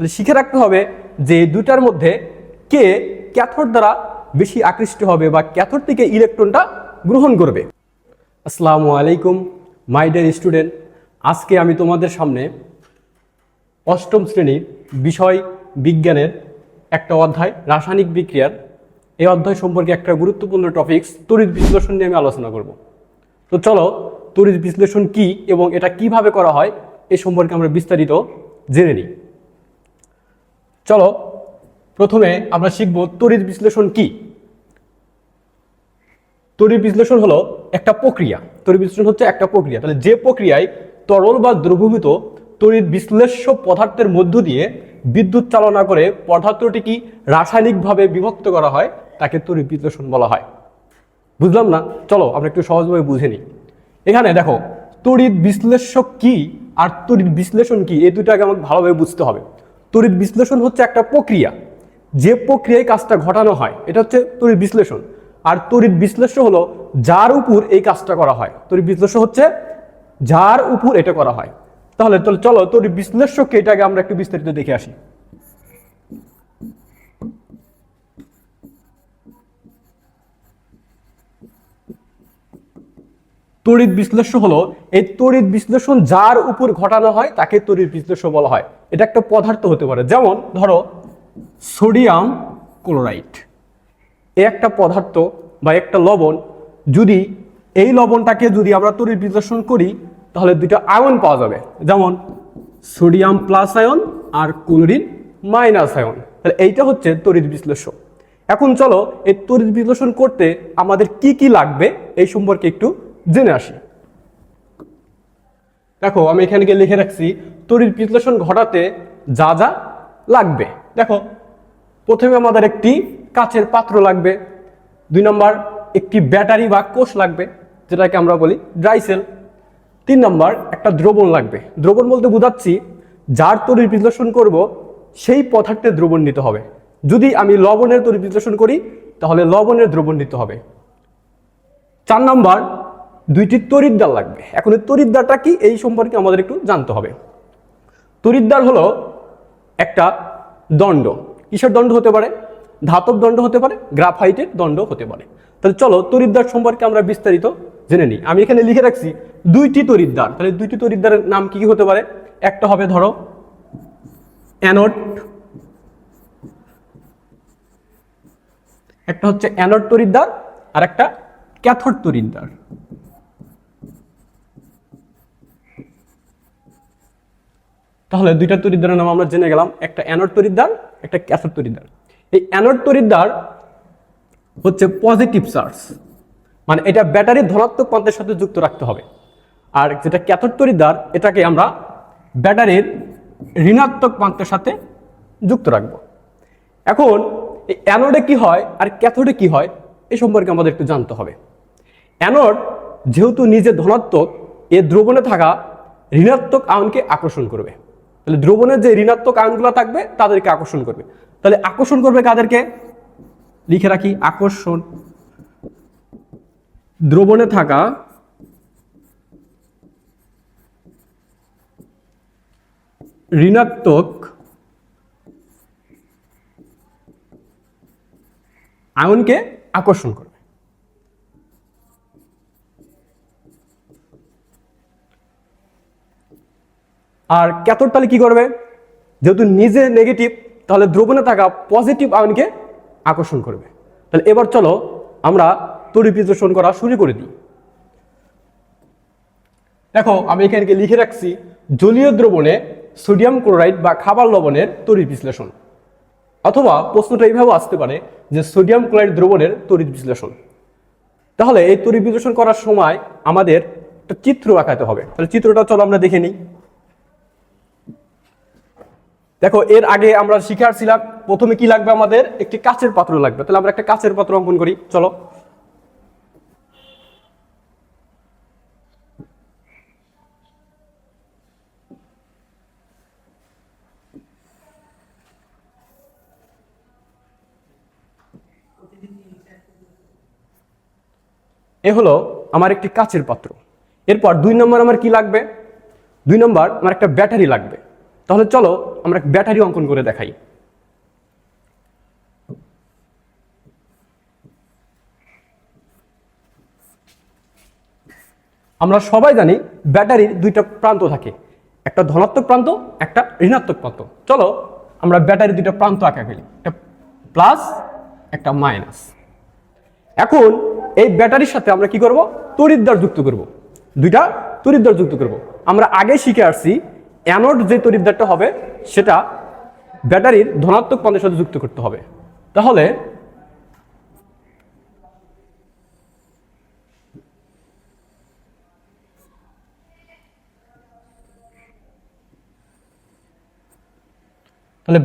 তাহলে শিখে রাখতে হবে যে দুটার মধ্যে কে ক্যাথোড দ্বারা বেশি আকৃষ্ট হবে বা ক্যাথোড থেকে ইলেকট্রনটা গ্রহণ করবে। আসসালামু আলাইকুম মাই ডিয়ার স্টুডেন্ট, আজকে আমি তোমাদের সামনে অষ্টম শ্রেণীর বিষয় বিজ্ঞানের একটা অধ্যায় রাসায়নিক বিক্রিয়ার এই অধ্যায় সম্পর্কে একটা গুরুত্বপূর্ণ টপিকস তড়িৎ বিশ্লেষণ নিয়ে আমি আলোচনা করব। তো চলো তড়িৎ বিশ্লেষণ কি এবং এটা কিভাবে করা হয় এ সম্পর্কে আমরা বিস্তারিত জেনে নিই। চলো প্রথমে আমরা শিখব তড়িৎ বিশ্লেষণ কি। তড়িৎ বিশ্লেষণ হলো একটা প্রক্রিয়া। তড়িৎ বিশ্লেষণ হচ্ছে একটা প্রক্রিয়া। তাহলে যে প্রক্রিয়ায় তরল বা দ্রবীভূত তড়িৎ বিশ্লেষ্য পদার্থের মধ্য দিয়ে বিদ্যুৎ চালনা করে পদার্থটিকে রাসায়নিকভাবে বিভক্ত করা হয় তাকে তড়িৎ বিশ্লেষণ বলা হয়। বুঝলাম না? চলো আমরা একটু সহজভাবে বুঝে নিই। এখানে দেখো তড়িৎ বিশ্লেষ্য কি আর তড়িৎ বিশ্লেষণ কি, এই দুটাকে আমাকে ভালোভাবে বুঝতে হবে। তড়িৎ বিশ্লেষণ হচ্ছে একটা প্রক্রিয়া, যে প্রক্রিয়ায় কাজটা ঘটানো হয় এটা হচ্ছে তড়িৎ বিশ্লেষণ। আর তড়িৎ বিশ্লেষ্য হলো যার উপর এই কাজটা করা হয়। তড়িৎ বিশ্লেষ্য হচ্ছে যার উপর এটা করা হয়। তাহলে চলো তড়িৎ বিশ্লেষ্যকে এটাকে আমরা একটু বিস্তারিত দেখে আসি। তড়িৎ বিশ্লেষ্য হলো এই তড়িৎ বিশ্লেষণ যার উপর ঘটানো হয় তাকে তড়িৎ বিশ্লেষ্য বলা হয়। এটা একটা পদার্থ হতে পারে, যেমন ধরো সোডিয়াম ক্লোরাইড, এই একটা পদার্থ বা একটা লবণ। যদি এই লবণটাকে যদি আমরা তড়িৎ বিশ্লেষণ করি তাহলে দুইটা আয়ন পাওয়া যাবে, যেমন সোডিয়াম প্লাস আয়ন আর ক্লোরিন মাইনাস আয়ন। তাহলে এইটা হচ্ছে তড়িৎ বিশ্লেষ্য। এখন চলো এই তড়িৎ বিশ্লেষণ করতে আমাদের কি কি লাগবে এই সম্পর্কে একটু জেনে আসি। দেখো আমি এখানে লিখে রাখছি তড়িৎ বিশ্লেষণ ঘটাতে যা যা লাগবে। দেখো প্রথমে আমাদের একটি কাচের পাত্র লাগবে, 2 নম্বর একটি ব্যাটারি বা কোষ লাগবে যেটাকে আমরা বলি ড্রাই সেল, 3 নম্বর একটা দ্রবণ লাগবে। দ্রবণ বলতে বোঝাচ্ছি যার তড়িৎ বিশ্লেষণ করব সেই পদার্থের দ্রবণ নিতে হবে। যদি আমি লবণের তড়িৎ বিশ্লেষণ করি তাহলে লবণের দ্রবণ নিতে হবে। 4 নম্বর 2টি তড়িৎদ্বার লাগবে। এখন এই তড়িৎদ্বারটা কি এই সম্পর্কে আমাদের একটু জানতে হবে। তড়িৎদ্বার হলো একটা দণ্ড। কিসের দণ্ড হতে পারে? ধাতব দণ্ড হতে পারে, গ্রাফাইটের দণ্ড হতে পারে। তাহলে চলো তড়িৎদ্বার সম্পর্কে আমরা বিস্তারিত জেনে নিই। আমি এখানে লিখে রাখছি 2টি তড়িৎদ্বার। তাহলে 2টি তড়িৎদ্বারের নাম কি কি হতে পারে? একটা হবে ধরো অ্যানোড, একটা হচ্ছে অ্যানোড তড়িৎদ্বার আর একটা ক্যাথোড তড়িৎদ্বার। তাহলে 2টা তড়িৎদ্বারের নাম আমরা জেনে গেলাম, একটা অ্যানোড তড়িৎদ্বার, একটা ক্যাথোড তড়িৎদ্বার। এই অ্যানোড তড়িৎদ্বার হচ্ছে পজিটিভ চার্জ, মানে এটা ব্যাটারির ধনাত্মক প্রান্তের সাথে যুক্ত রাখতে হবে। আর যেটা ক্যাথোড তড়িৎদ্বার এটাকে আমরা ব্যাটারির ঋণাত্মক প্রান্তের সাথে যুক্ত রাখবো। এখন এই অ্যানোডে কি হয় আর ক্যাথোডে কি হয় এই সম্পর্কে আমাদের একটু জানতে হবে। অ্যানোড যেহেতু নিজে ধনাত্মক, এ দ্রবণে থাকা ঋণাত্মক আয়নকে আকর্ষণ করবে। তাহলে দ্রবণের যে ঋণাত্মক আয়নগুলো থাকবে তাদেরকে আকর্ষণ করবে। তাহলে আকর্ষণ করবে কাদেরকে? লিখে রাখি আকর্ষণ। দ্রবণে থাকা ঋণাত্মক আয়নকে আকর্ষণ করবে। আর ক্যাথোড তাহলে কি করবে? যেহেতু নিজে নেগেটিভ তাহলে দ্রবণে থাকা পজিটিভ আয়নকে আকর্ষণ করবে। তাহলে এবার চলো আমরা তড়িৎ বিশ্লেষণ করা শুরু করে দিই। দেখো আমি এখানে লিখে রাখছি জলীয় দ্রবণে সোডিয়াম ক্লোরাইড বা খাবার লবণের তড়িৎ বিশ্লেষণ। অথবা প্রশ্নটা এইভাবে আসতে পারে যে সোডিয়াম ক্লোরাইড দ্রবণের তড়িৎ বিশ্লেষণ। তাহলে এই তড়িৎ বিশ্লেষণ করার সময় আমাদের একটা চিত্র আঁকাতে হবে। তাহলে চিত্রটা চলো আমরা দেখে নিই। দেখো এর আগে আমরা শিখাচ্ছিলাম প্রথমে কি লাগবে, আমাদের একটি কাচের পাত্র লাগবে। তাহলে আমরা একটা কাচের পাত্র অঙ্কন করি। চলো এ হলো আমার একটি কাচের পাত্র। এরপর 2 নম্বর আমার কি লাগবে? 2 নম্বর আমার একটা ব্যাটারি লাগবে। তাহলে চলো আমরা ব্যাটারি অঙ্কন করে দেখাই। আমরা সবাই জানি ব্যাটারির দুইটা প্রান্ত থাকে, একটা ধনাত্মক প্রান্ত, একটা ঋণাত্মক প্রান্ত। চলো আমরা ব্যাটারির দুইটা প্রান্ত আঁকা ফেলি, একটা প্লাস একটা মাইনাস। এখন এই ব্যাটারির সাথে আমরা কি করব, তড়িৎদ্বার যুক্ত করব, দুইটা তড়িৎদ্বার যুক্ত করব। আমরা আগে শিখে আসছি অ্যানোড যে তড়িৎদ্বারটা হবে সেটা ব্যাটারির ধনাত্মক প্রান্তের সাথে যুক্ত করতে হবে। তাহলে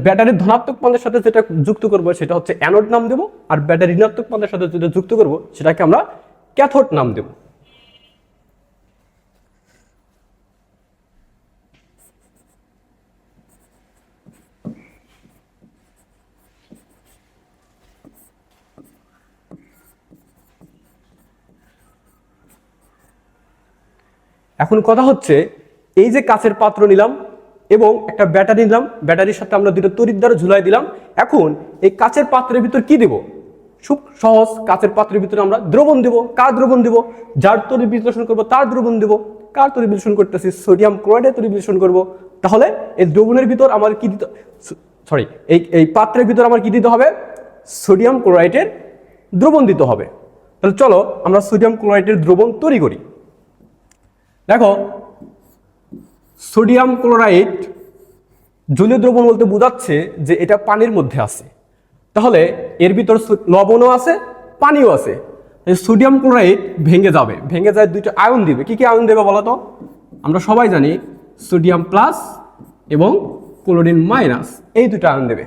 ব্যাটারির ধনাত্মক প্রান্তের সাথে যেটা যুক্ত করব সেটা হচ্ছে অ্যানোড নাম দেব, আর ব্যাটারি ঋণাত্মক প্রান্তের সাথে যেটা যুক্ত করব সেটাকে আমরা ক্যাথোড নাম দেব। এখন কথা হচ্ছে এই যে কাচের পাত্র নিলাম এবং একটা ব্যাটারি নিলাম, ব্যাটারির সাথে আমরা দুটো তড়িৎদ্বার ঝুলাই দিলাম। এখন এই কাচের পাত্রের ভিতর কি দেব, খুব সহজ, কাচের পাত্রের ভিতরে আমরা দ্রবণ দেব। কার দ্রবণ দেব, যার তড়িৎ বিশ্লেষণ করব তার দ্রবণ দেব। কার তড়িৎ বিশ্লেষণ করতেছি, সোডিয়াম ক্লোরাইডের তড়িৎ বিশ্লেষণ করব। তাহলে এই দ্রবণের ভিতর আমার কি দিতে, সরি এই পাত্রের ভিতর আমার কি দিতে হবে, সোডিয়াম ক্লোরাইডের দ্রবণ দিতে হবে। তাহলে চলো আমরা সোডিয়াম ক্লোরাইডের দ্রবণ তৈরি করি। দেখো সোডিয়াম ক্লোরাইড জলীয় দ্রবণ বলতে বোঝাচ্ছে যে এটা পানির মধ্যে আছে, তাহলে এর ভিতর লবণও আছে পানিও আছে। সোডিয়াম ক্লোরাইড ভেঙে যাবে, ভেঙে যায় দুইটা আয়ন দিবে। কি কি আয়ন দেবে বলো তো? আমরা সবাই জানি সোডিয়াম প্লাস এবং ক্লোরিন মাইনাস, এই দুটো আয়ন দেবে।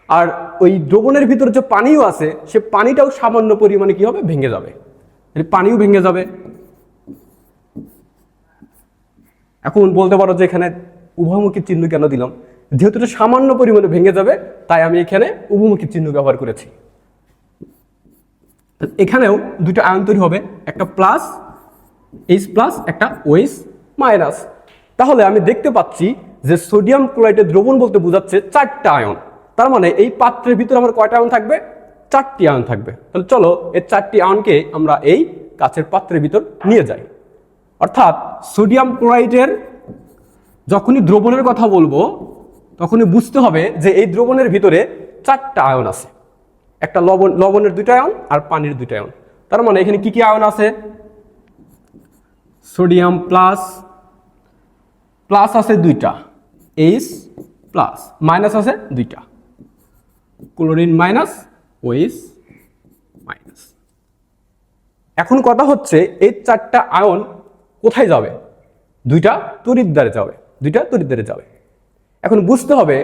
আর ওই দ্রবণের ভিতর যে পানিও আছে সে পানিটাও সামান্য পরিমাণে কি হবে, ভেঙে যাবে, পানিও ভেঙে যাবে। এখন বলতে পারো যে এখানে উভয়মুখী চিহ্ন কেন দিলাম, যেহেতু এটা সামান্য পরিমাণে ভেঙে যাবে তাই আমি এখানে উভয়মুখী চিহ্ন ব্যবহার করেছি। এখানেও দুটো আয়ন তৈরি হবে, একটা প্লাস এইচ প্লাস, একটা ওএইচ মাইনাস। তাহলে আমি দেখতে পাচ্ছি যে সোডিয়াম ক্লোরাইডের দ্রবণ বলতে বোঝাচ্ছে চারটা আয়ন। তার মানে এই পাত্রের ভিতরে আমার কয়টা আয়ন থাকবে, চারটি আয়ন থাকবে। তাহলে চলো এই চারটি আয়নকে আমরা এই কাচের পাত্রের ভিতর নিয়ে যাই। অর্থাৎ সোডিয়াম ক্লোরাইডের যখনই দ্রবণের কথা বলবো তখনই বুঝতে হবে যে এই দ্রবণের ভিতরে চারটা আয়ন আছে, একটা লবণের দুইটা আয়ন আর পানির দুইটা আয়ন। তার মানে এখানে কি কি আয়ন আছে, সোডিয়াম প্লাস, প্লাস আছে দুইটা, এইচ প্লাস, মাইনাস আছে দুইটা, ক্লোরিন মাইনাস, ওএইচ মাইনাস। এখন কথা হচ্ছে এই চারটা আয়ন কোথায় যাবে, দুইটা তড়িৎদ্বারে যাবে, দুইটা তড়িৎদ্বারে যাবে। এখন বুঝতে হবে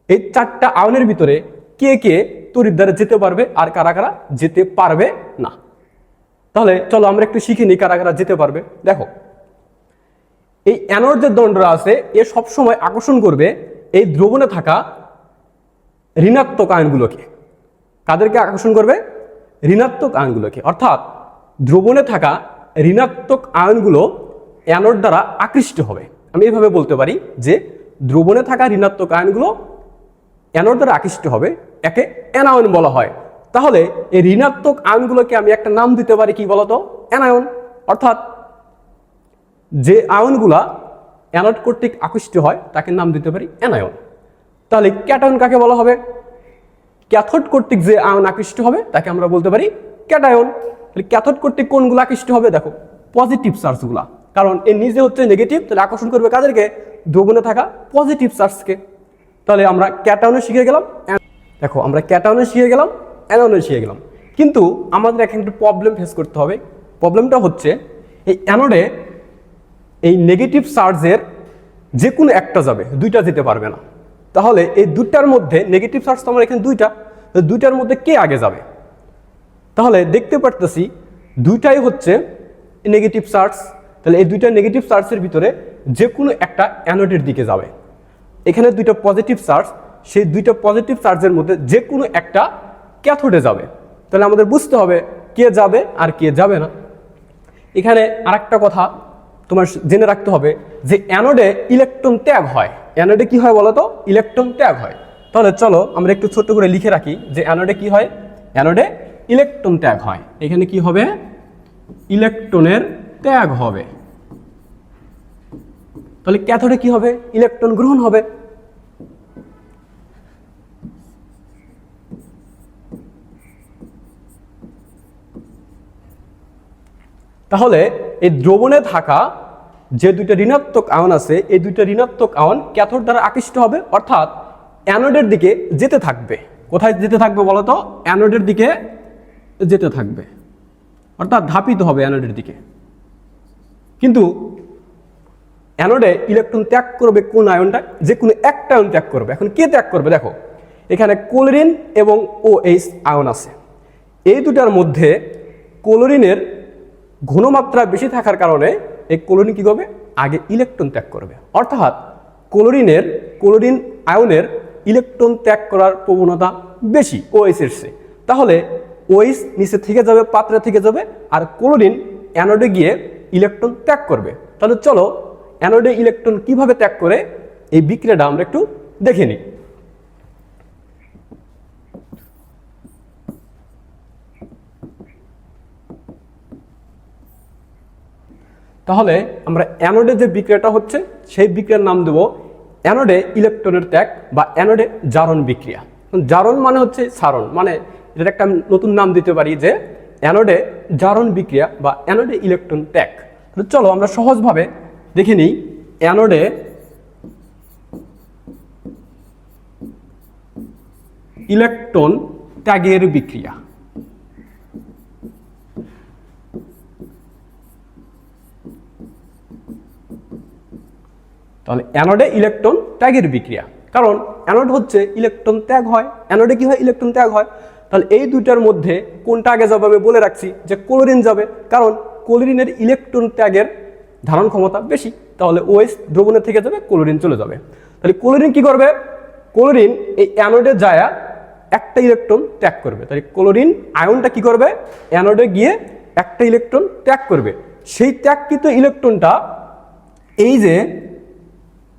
এই চারটা আয়নের ভিতরে কে কে তড়িৎদ্বারে যেতে পারবে আর কারা কারা যেতে পারবে না। তাহলে চলো আমরা একটু শিখে নিই কারা কারা যেতে পারবে। দেখো এই অ্যানোড যে দণ্ডরা আছে এ সবসময় আকর্ষণ করবে এই দ্রবণে থাকা ঋণাত্মক আয়নগুলোকে। কাদেরকে আকর্ষণ করবে, ঋণাত্মক আয়নগুলোকে। অর্থাৎ দ্রবণে থাকা ঋণাত্মক আয়নগুলো অ্যানোড দ্বারা আকৃষ্ট হবে। আমি এইভাবে বলতে পারি যে দ্রবণে থাকা ঋণাত্মক আয়নগুলো অ্যানোড দ্বারা আকৃষ্ট হবে, একে অ্যানায়ন বলা হয়। তাহলে এই ঋণাত্মক আয়নগুলোকে আমি একটা নাম দিতে পারি, কি বলতো, অ্যানায়ন। অর্থাৎ যে আয়নগুলা অ্যানোড কর্তৃক আকৃষ্ট হয় তাকে নাম দিতে পারি অ্যানায়ন। তাহলে ক্যাটায়ন কাকে বলা হবে, ক্যাথোড কর্তৃক যে আয়ন আকৃষ্ট হবে তাকে আমরা বলতে পারি ক্যাটায়ন। তাহলে ক্যাথোড কর্তৃক কোনগুলো আকৃষ্ট হবে, দেখো পজিটিভ চার্জগুলা, কারণ এর নিজে হচ্ছে নেগেটিভ, তাহলে আকর্ষণ করবে কাদেরকে, দ্রবণে থাকা পজিটিভ চার্জকে। তাহলে আমরা ক্যাটায়নে শিখে গেলাম, দেখো আমরা ক্যাটায়নে শিখে গেলাম, অ্যানায়নে শিখে গেলাম। কিন্তু আমাদের এখন একটু প্রবলেম ফেস করতে হবে। প্রবলেমটা হচ্ছে এই অ্যানোডে এই নেগেটিভ চার্জের যে কোনো একটা যাবে, দুইটা যেতে পারবে না। তাহলে এই দুইটার মধ্যে নেগেটিভ চার্জ তো আমার এখানে দুইটার মধ্যে কে আগে যাবে? তাহলে দেখতে পারতেছি দুইটাই হচ্ছে নেগেটিভ চার্জ। তাহলে এই দুইটা নেগেটিভ চার্জের ভিতরে যে কোনো একটা অ্যানোডের দিকে যাবে। এখানে দুইটা পজিটিভ চার্জ, সেই দুইটা পজিটিভ চার্জের মধ্যে যে কোনো একটা ক্যাথোডে যাবে। তাহলে আমাদের বুঝতে হবে কে যাবে আর কে যাবে না। এখানে আরেকটা কথা তোমার জেনে রাখতে হবে যে অ্যানোডে ইলেকট্রন ত্যাগ হয়। অ্যানোডে কি হয় বলো তো? ইলেকট্রন ত্যাগ হয়। তাহলে চলো আমরা একটু ছোট্ট করে লিখে রাখি যে অ্যানোডে কি হয়। অ্যানোডে ইলেকট্রন ত্যাগ হয়। এখানে কি হবে? ইলেকট্রনের ত্যাগ হবে। তাহলে ক্যাথোডে কি হবে? ইলেকট্রন গ্রহণ হবে। তাহলে এই দ্রবণে থাকা যে দুইটা ঋণাত্মক আয়ন আছে, এই দুইটা ঋণাত্মক আয়ন ক্যাথোড দ্বারা আকৃষ্ট হবে, অর্থাৎ অ্যানোডের দিকে যেতে থাকবে। কোথায় যেতে থাকবে বলতো? অ্যানোডের দিকে যেতে থাকবে, অর্থাৎ ধাপিত হবে অ্যানোডের দিকে। কিন্তু অ্যানোডে ইলেকট্রন ত্যাগ করবে কোন আয়নটা? যে কোনো একটা আয়ন ত্যাগ করবে। এখন কে ত্যাগ করবে? দেখো এখানে ক্লোরিন এবং OH আয়ন আছে। এই দুটার মধ্যে ক্লোরিনের ঘনমাত্রা বেশি থাকার কারণে এই ক্লোরিন কি করবে? আগে ইলেকট্রন ত্যাগ করবে, অর্থাৎ ক্লোরিন আয়নের ইলেকট্রন ত্যাগ করার প্রবণতা বেশি OH এর চেয়ে। তাহলে OH নিচে থেকে যাবে, পাত্রে থেকে যাবে, আর ক্লোরিন অ্যানোডে গিয়ে ইলেকট্রন ত্যাগ করবে। তাহলে চলো অ্যানোডে ইলেকট্রন কিভাবে ত্যাগ করে এই বিক্রিয়াটা আমরা একটু দেখে নিই। তাহলে আমরা অ্যানোডে যে বিক্রিয়াটা হচ্ছে সেই বিক্রিয়ার নাম দেব অ্যানোডে ইলেকট্রনের ত্যাগ বা অ্যানোডে জারণ বিক্রিয়া। জারণ মানে হচ্ছে সারণ, মানে এটার একটা নতুন নাম দিতে পারি যে অ্যানোডে জারণ বিক্রিয়া বা অ্যানোডে ইলেকট্রন ত্যাগ। চলো আমরা সহজভাবে দেখে নিই অ্যানোডে ইলেকট্রন ত্যাগের বিক্রিয়া। তাহলে অ্যানোডে ইলেকট্রন ত্যাগের বিক্রিয়া, কারণ অ্যানোড হচ্ছে ইলেকট্রন ত্যাগ হয়, অ্যানোডে কি হয়? ইলেকট্রন ত্যাগ হয়। তাহলে এই দুইটার মধ্যে কোনটা আগে যাবে? আমি বলে রাখছি যে ক্লোরিন যাবে, কারণ ক্লোরিনের ইলেকট্রন ত্যাগের ধারণ ক্ষমতা বেশি। তাহলে OH দ্রবণের থেকে যাবে, ক্লোরিন চলে যাবে। তাহলে ক্লোরিন কি করবে? ক্লোরিন এই অ্যানোডে যায় একটা ইলেকট্রন ত্যাগ করবে। তাহলে ক্লোরিন আয়নটা কি করবে? অ্যানোডে গিয়ে একটা ইলেকট্রন ত্যাগ করবে। সেই ত্যাগকৃত ইলেকট্রনটা এই যে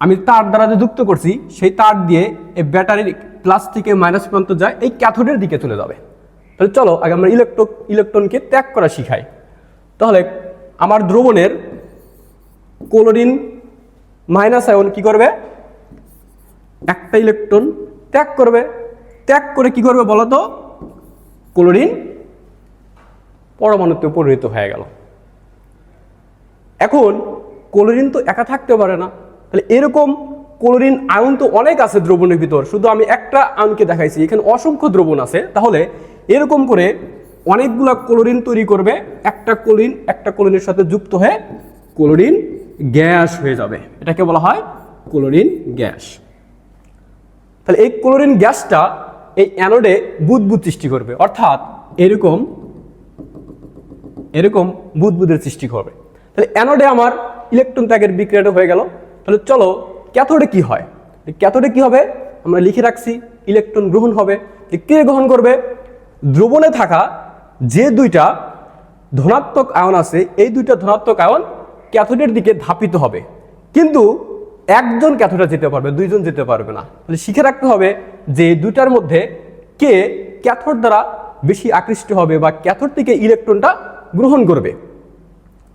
আমি তার দ্বারা যে যুক্ত করছি সেই তার দিয়ে এই ব্যাটারির প্লাস থেকে মাইনাস পর্যন্ত যায়, এই ক্যাথোডের দিকে চলে যাবে। তাহলে চলো আগে আমরা ইলেকট্রনকে ত্যাগ করা শিখাই। তাহলে আমার দ্রবণের ক্লোরিন মাইনাস আয়ন কি করবে? একটা ইলেকট্রন ত্যাগ করবে। ত্যাগ করে কি করবে বলতো? ক্লোরিন পরমাণুতে পরিণত হয়ে গেল। এখন ক্লোরিন তো একা থাকতে পারে না, তাহলে এরকম ক্লোরিন আয়ন তো অনেক আছে দ্রবণের ভিতর, শুধু আমি একটা আয়নকে দেখাইছি, এখানে অসংখ্য দ্রবণ আছে। তাহলে এরকম করে অনেকগুলা ক্লোরিন তৈরি করবে, একটা ক্লোরিনের সাথে যুক্ত হয়ে ক্লোরিন গ্যাস হয়ে যাবে। এটাকে বলা হয় ক্লোরিন গ্যাস। তাহলে এই ক্লোরিন গ্যাসটা এই অ্যানোডে বুদবুদ সৃষ্টি করবে, অর্থাৎ এরকম বুদবুদের সৃষ্টি করবে। তাহলে অ্যানোডে আমার ইলেকট্রন ত্যাগের বিক্রিয়াটা হয়ে গেল। তাহলে চলো ক্যাথোডে কি হয়? ক্যাথোডে কি হবে? আমরা লিখে রাখছি ইলেকট্রন গ্রহণ হবে। কে গ্রহণ করবে? দ্রবণে থাকা যে দুইটা ধনাত্মক আয়ন আছে, এই দুইটা ধনাত্মক আয়ন ক্যাথোডের দিকে ধাপিত হবে, কিন্তু একজন ক্যাথোডে যেতে পারবে, দুইজন যেতে পারবে না। তাহলে শিখে রাখতে হবে যে দুইটার মধ্যে কে ক্যাথোড দ্বারা বেশি আকৃষ্ট হবে বা ক্যাথোড থেকে ইলেকট্রনটা গ্রহণ করবে।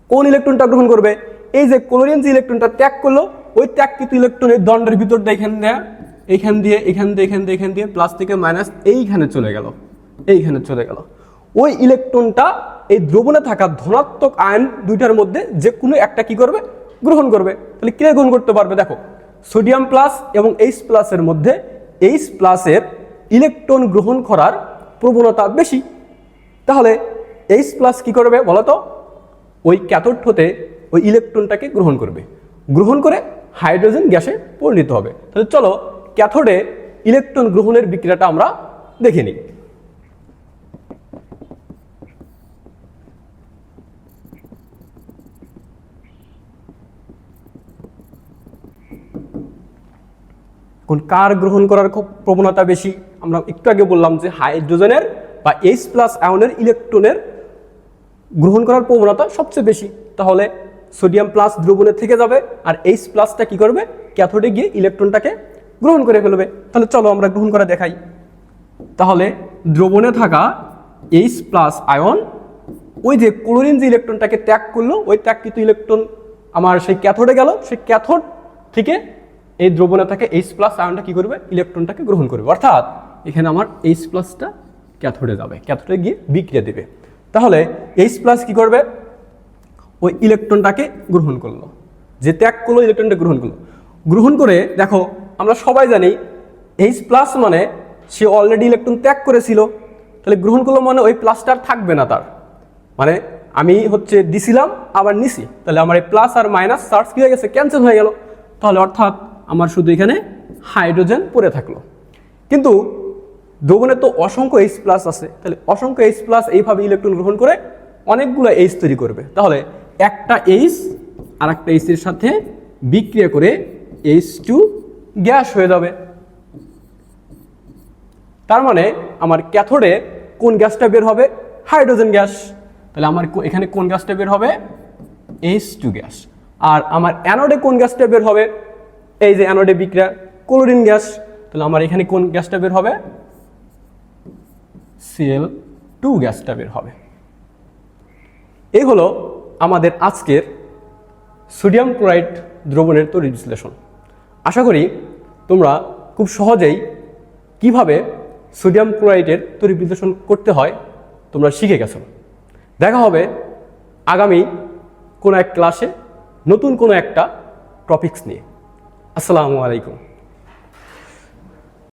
কোন ইলেকট্রনটা গ্রহণ করবে? এই যে ক্লোরিন যে ইলেকট্রনটা ত্যাগ করলো, ওই ত্যাগকৃত ইলেকট্রনের দণ্ডের ভিতর দিয়ে এখান দিয়ে প্লাস থেকে মাইনাস এইখানে চলে গেল। ওই ইলেকট্রনটা এই দ্রবণে থাকা ধনাত্মক আয়ন দুইটার মধ্যে যে কোনো একটা কি করবে? গ্রহণ করবে। তাহলে কে গ্রহণ করতে পারবে? দেখো সোডিয়াম প্লাস এবং H+ এর মধ্যে H+ এর ইলেকট্রন গ্রহণ করার প্রবণতা বেশি। তাহলে H+ কি করবে বলতো? ওই ক্যাথোড হতে ওই ইলেকট্রনটাকে গ্রহণ করবে, গ্রহণ করে হাইড্রোজেন গ্যাসে পরিণত হবে। তাহলে চলো ক্যাথোডে ইলেকট্রন গ্রহণের বিক্রিয়াটা আমরা দেখে নিই। কোন কার গ্রহণ করার খুব প্রবণতা বেশি? আমরা একটু আগে বললাম যে হাইড্রোজেনের বা H+ আয়নের ইলেকট্রনের গ্রহণ করার প্রবণতা সবচেয়ে বেশি। তাহলে সোডিয়াম প্লাস দ্রবণে থেকে যাবে, আর এইচ প্লাসটা কি করবে, ক্যাথোডে গিয়ে ইলেকট্রনটাকে গ্রহণ করে ফেলবে। তাহলে চলো আমরা গ্রহণ করে দেখাই। তাহলে দ্রবণে থাকা এইচ প্লাস আয়ন ওই যে ক্লোরিন যে ইলেকট্রনটাকে ত্যাগ করলো, ওই ত্যাগকৃত ইলেকট্রন আমার সেই ক্যাথোডে গেল, সেই ক্যাথোড থেকে এই দ্রবণে থাকে এইচ প্লাস আয়নটা কি করবে, ইলেকট্রনটাকে গ্রহণ করবে। অর্থাৎ এখানে আমার এইচ প্লাসটা ক্যাথোডে যাবে, ক্যাথোডে গিয়ে বিক্রিয়া দেবে। তাহলে এইচ প্লাস কি করবে, ওই ইলেকট্রনটাকে গ্রহণ করলো, যে ত্যাগ করলো ইলেকট্রনটা গ্রহণ করলো। গ্রহণ করে দেখো আমরা সবাই জানি এইচ প্লাস মানে সে অলরেডি ইলেকট্রন ত্যাগ করেছিল, তাহলে গ্রহণ করলো মানে ওই প্লাসটা আর থাকবে না তার, মানে আমি হচ্ছে দিছিলাম আবার নিছি, তাহলে আমার এই প্লাস আর মাইনাস চার্জ কি হয়ে গেছে, ক্যান্সেল হয়ে গেল। তাহলে অর্থাৎ আমার শুধু এখানে হাইড্রোজেন পড়ে থাকলো। কিন্তু দ্রবণে তো অসংখ্য এইচ প্লাস আছে, তাহলে অসংখ্য এইচ প্লাস এইভাবে ইলেকট্রন গ্রহণ করে অনেকগুলো এইচ তৈরি করবে। তাহলে একটা এইচ আর একটা এইচের সাথে বিক্রিয়া করে H2 গ্যাস হয়ে যাবে। তার মানে আমার ক্যাথোডে কোন গ্যাসটা বের হবে, হাইড্রোজেন গ্যাস। তাহলে আমার এখানে কোন গ্যাসটা বের হবে, H2 গ্যাস। আর আমার অ্যানোডে কোন গ্যাসটা বের হবে, এই যে অ্যানোডে বিক্রিয়া ক্লোরিন গ্যাস। তাহলে আমার এখানে কোন গ্যাসটা বের হবে, Cl2 গ্যাসটা বের হবে। এই হলো আমাদের আজকের সোডিয়াম ক্লোরাইড দ্রবণের তড়িৎ বিশ্লেষণ। আশা করি তোমরা খুব সহজেই কিভাবে সোডিয়াম ক্লোরাইডের তড়িৎ বিশ্লেষণ করতে হয় তোমরা শিখে গেছো। দেখা হবে আগামী কোনো এক ক্লাসে নতুন কোনো একটা টপিকস নিয়ে। আসসালামু আলাইকুম।